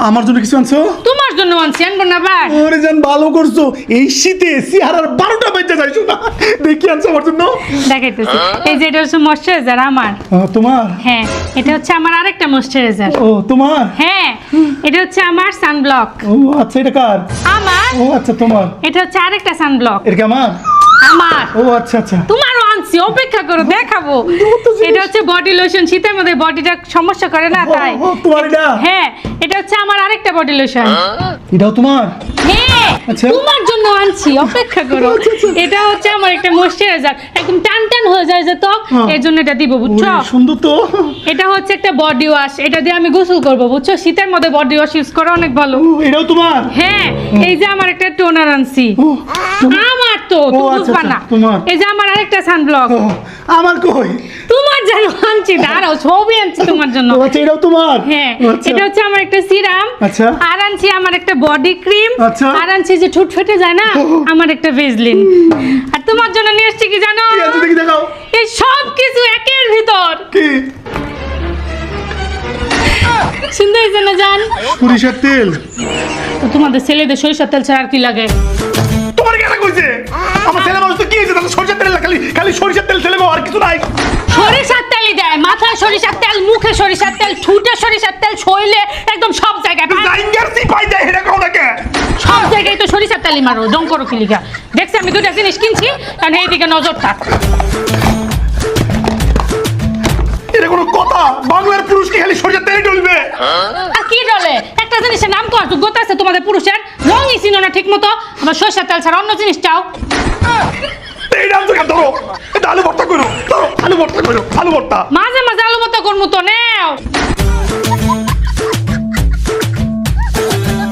আমার জন্য কিছু আনছো? তোমার জন্য আনছি, আনবো না আবার? ওরে জান ভালো করছো, এই শীতে সিহারার 12টা বেজে যাইছো না। দেখি আনছো আমার জন্য? দেখাইতেছি, এই যে এটা হচ্ছে ময়শ্চারাইজার আমার। তোমার? হ্যাঁ, এটা হচ্ছে আমার আরেকটা ময়শ্চারাইজার। ও তোমার? হ্যাঁ, এটা হচ্ছে আমার সানব্লক। ও আচ্ছা, এটা কার? আমার। ও আচ্ছা তোমার। এটা হচ্ছে আরেকটা সানব্লক। এটা কি আমার? আমার। ও আচ্ছা আচ্ছা। তোমারও আনছি, অপেক্ষা করো দেখাবো। এটা হচ্ছে বডি লোশন, শীতের মধ্যে বডিটা সমস্যা করে না তাই। তোমার এটা? হ্যাঁ, এটা হচ্ছে আমার আরেকটা বডি লোশন। এটাও তোমার? হ্যাঁ, আচ্ছা। তোমার জন্য আনছি, অপেক্ষা করো। এটা হচ্ছে আমার একটা ময়শ্চারাইজার, একদম টান টান হয়ে যায় যে ত্বক, এর জন্য এটা দিব, বুঝছো? ওরে সুন্দর তো। এটা হচ্ছে একটা বডি ওয়াশ, এটা দিয়ে আমি গোসল করব, বুঝছো? শীতের মধ্যে বডি ওয়াশ ইউজ করা অনেক ভালো। এটাও তোমার? হ্যাঁ, এই যে আমার একটা টোনার আনছি। ও, আমার তো, তুমি আচ্ছা, বুঝবা আচ্ছা, না। তোমার। এই যে আমার আরেকটা সানব্লক। ও, আমার কই? তোমার জন্য আনছি, দাঁড়াও, ছবি আনছি তোমার জন্য। ও আচ্ছা, এটাও তোমার? হ্যাঁ, ও, আচ্ছা। এটা হচ্ছে আমার একটা সিরাম। আচ্ছা। আর আনছি আমার একটা বডি ক্রিম। আচ্ছা। আর আনছি যে ঠোঁট ফেটে যায় না, আমার একটা ভেজলিন। আর তোমার জন্য নিয়ে এসেছি কি জানো? কি আছে দেখি, দেখাও। এই সব কিছু একের ভিতর। কি? সুন্দর হয়েছে না জান? সরিষার তেল? তো তোমাদের ছেলেদের সরিষার তেল ছাড়া আর কি লাগে? তোমার কেন কইছে? আমার ছেলে মানুষ তো কি হয়েছে? তাহলে সরিষার তেল না, খালি খালি সরিষার তেল ছেলে আর কিছু নাই? সরিষার তেলই দেয়, মাথায় সরিষার তেল, মুখে সরিষার তেল, ঠুটে সরিষার তেল, শরীরে একদম সব জায়গায়। জাইঙ্গার সিপাই দেয়, এটা কও না কে? সব জায়গায় তো সরিষার তেলই মারো, জং করো কি লিগা? দেখছি আমি দুটা জিনিস কিনছি, কারণ এইদিকে নজর থাক। এটা কোনো কথা? বাংলার পুরুষ কি খালি সরিষার তেল ডলবে? আর কি ডলে? একটা জিনিসের নাম কর, যোগ্যতা আছে তোমাদের পুরুষের? রঙই চিনো না ঠিক মতো, আবার সরিষার তেল ছাড়া অন্য জিনিস চাও। এই নাম থেকে ধরো, এটা আলু ভর্তা করো, ধরো আলু ভর্তা করো, আলু ভর্তা। মাঝে মাঝে আলু মতো করবো তো নেও।